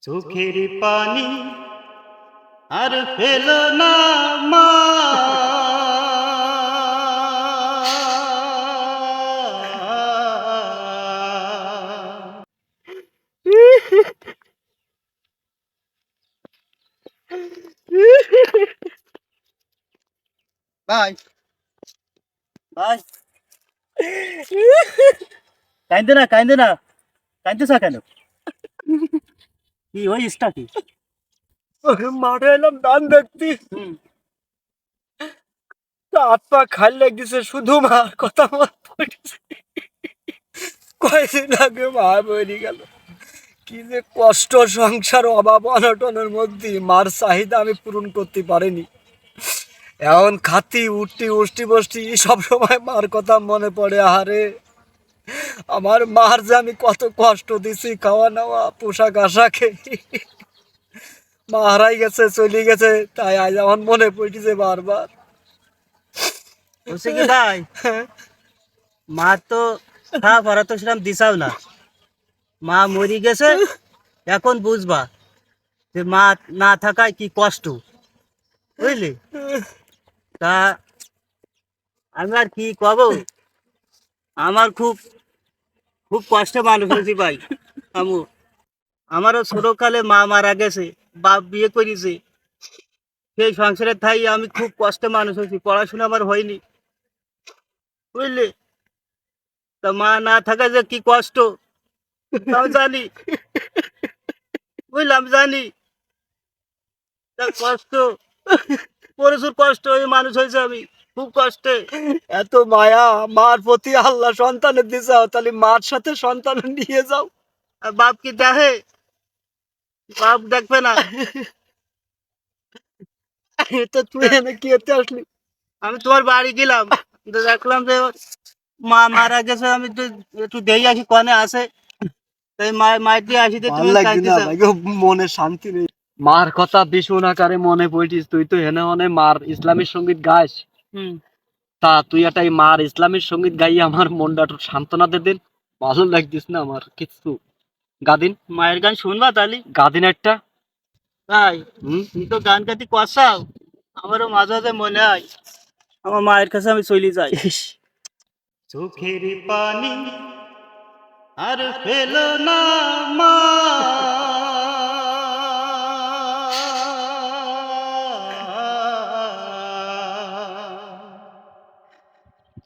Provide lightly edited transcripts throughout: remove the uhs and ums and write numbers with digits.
চোখের পানি আর ফেলো না মা। ভাই ভাই কাইন্দে না কাইন্দে না, কাইন্দেছা কেন? কি ওই কি মাঠে এলাম ধান দেখতি, হাত পা খালি লাগতেছে, শুধু মার কথা মনে পড়েছে। কয়েকদিন আগে মা মরে গেল। কি যে কষ্ট, সংসার, অভাব অনটনের মধ্যে মার চাহিদা আমি পূরণ করতে পারিনি। এখন খাতি উঠতি উষ্টি বষ্টি সব সময় মার কথা মনে পড়ে। আহারে আমার মার যে আমি কত কষ্ট দিছি, খাওয়া নেওয়া পোশাক আশাকে। মা হারাই গেছে, চলে গেছে, তাই আজ আমার মনে পড়েছে বারবার। বলছে কি ভাই, মা তো খা ভরা তো সেরকম দিছাও না, মা মরি গেছে, এখন বুঝবা যে মা না থাকায় কি কষ্ট, বুঝলি? তা আমি আর কি কব, আমার খুব খুব কষ্টে মানুষ হয়েছি ভাই। আমারও ছোটকালে মা মারা গেছে, বাপ বিয়ে করেছে, সেই সংসারের থাই আমি খুব কষ্টে মানুষ হয়েছি, পড়াশোনা আমার হয়নি, বুঝলি? তা মা না থাকা যে কি কষ্ট তাও জানি, বুঝলাম জানি, তা কষ্ট, প্রচুর কষ্ট হয়ে মানুষ হয়েছে আমি, খুব কষ্টে। এত মায়া মার প্রতি আল্লাহ সন্তানের দিছাও, তাহলে মার সাথে সন্তান নিয়ে যাও। আর বাপ কি দেখে? বাপ দেখবে না। তো তুই এনে কি এতে আসলি? আমি তোমার বাড়ি গেলাম, তো দেখলাম যে মা মারা গেছে, আমি তো একটু দেই আসি কনে আছে, তাই মায়ের দিয়ে আসি, ভাল তুমি লাগছে না কাঁদতেছ। ভাই গো, মনে শান্তি নেই। মার কথা ভীষণ আকারে মনে পড়িস। তুই তো হেনে হনে মার ইসলামিক সঙ্গীত গাইস। হুম। তা তুই একটা এই মার ইসলামিক সঙ্গীত গাইয়ে আমার মনটা একটু সান্ত্বনা দে দিন। ভালো লাগতিস না আমার কিছু? গাদিন, মায়ের গান শুনবা তাহলে? গাদিন একটা। তাই তুমি তো গান গাতি কষাও, আমারও মাঝে মাঝে মনে হয় আমার মায়ের কাছে আমি চলে যাই। চোখের পানি আর ফেলো না মা,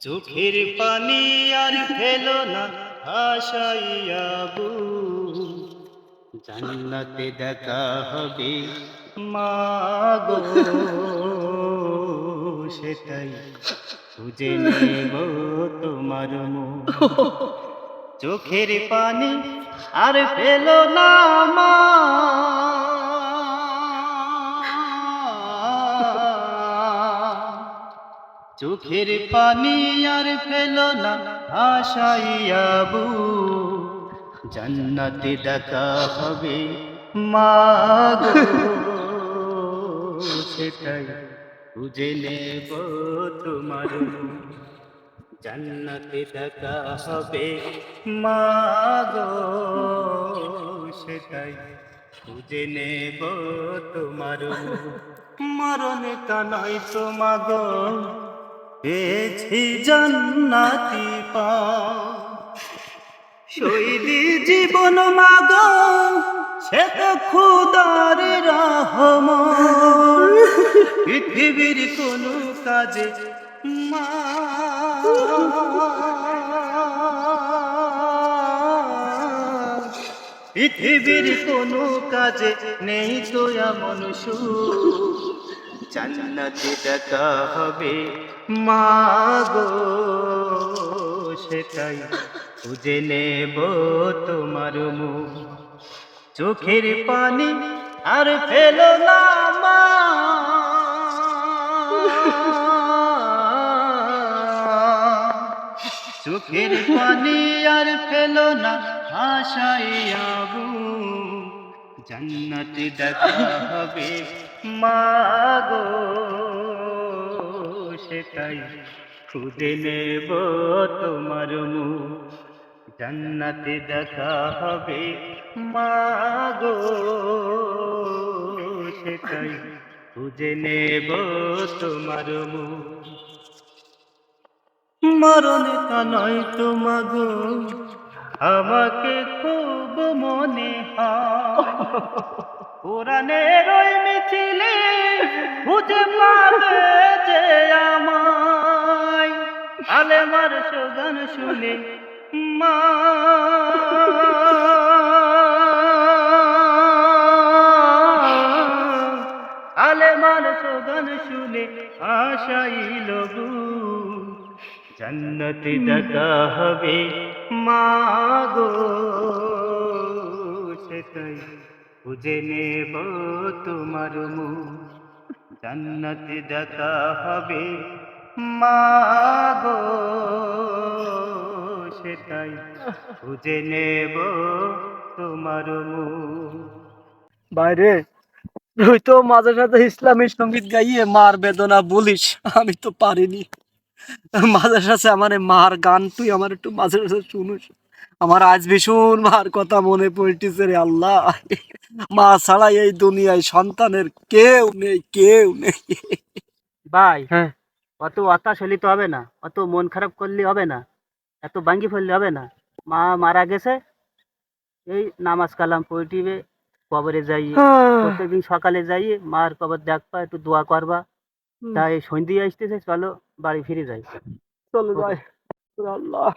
চোখের পানি আর ফেলো না ভাসাইয়া বুক, জান্নাতে দেখা হবে মা গো, সেটাই খুঁজে নেব তোমার মুখ। চোখের পানি আর ফেলো না মা, চোখের পানি আর ফেলো না ভাসাইয়া বুক, জান্নাতে দেখা হবে মা গো, সেটাই খুঁজে নেব তোমার মুখ। জান্নাতে দেখা হবে মা গো, সেটাই খুঁজে নেব তোমার মুখ। মরণে কানাই তো মাগো পেয়েছি জান্নাতি পা, শৈলী জীবন মাগো সে তো খুদার রহমত, পৃথিবীর কোনো কাজে মা, পৃথিবীর কোনো কাজে নেই তো এমন সুখ, জান্নাতে দেখা হবে মা গো, সেটাই খুঁজে নেব তোমার মুখ। চোখের পানি আর ফেলো না মা, চোখের পানি আর ফেলো না ভাসাইয়া বুক, জান্নাতে দেখা হবে মা গো, সেটাই খুঁজে নেব তোমার মুখ। জান্নাতে দেখা হবে মা গো, সেটাই খুঁজে নেব তোমার মুখ। মরণে তা নয় তো মাগো, আমাকে খুব মনে হয়। কোরআনের ওই মিছিলে খুঁজে পাবে যে আমায়। আলেমার সুগান শুনে মা, আলেমার সুগান শুনে আশাইল বুক। জান্নাতে দেখা হবে মা গো, সেটাই খুঁজে নেব তোমার মুখ। জান্নাতে দেখা হবে মা গো, সেটাই খুঁজে নেব তোমার মুখ। বাইরে তুই তো মাঝে সাথে ইসলামী সঙ্গীত গাইয়ে মার বেদনা বলিস, আমি তো পারিনি। মাঝে সাথে আমার এই মার গান তুই আমার একটু মাঝে সাথে শুনিস। আমার আজ ভীষণ মার কথা মনে পড়তেছে রে আল্লাহ। মা ছাড়া এই দুনিয়ায় সন্তানের কেউ নেই, কেউ নেই। ভাই, হ্যাঁ, অত হতাশ হলে তো হবে না, অত মন খারাপ করলে হবে না, এত ভাঙ্গি ফেললে হবে না। মা মারা গেছে, এই নামাজ কালাম পড়িবে, কবরে যাইয়ে প্রত্যেকদিন সকালে যাইয়ে মার কবর দেখবা, একটু দোয়া করবা। তাই সন্ধ্যে আসতেছে, চলো বাড়ি ফিরে যাই। চলে যায় আল্লাহ।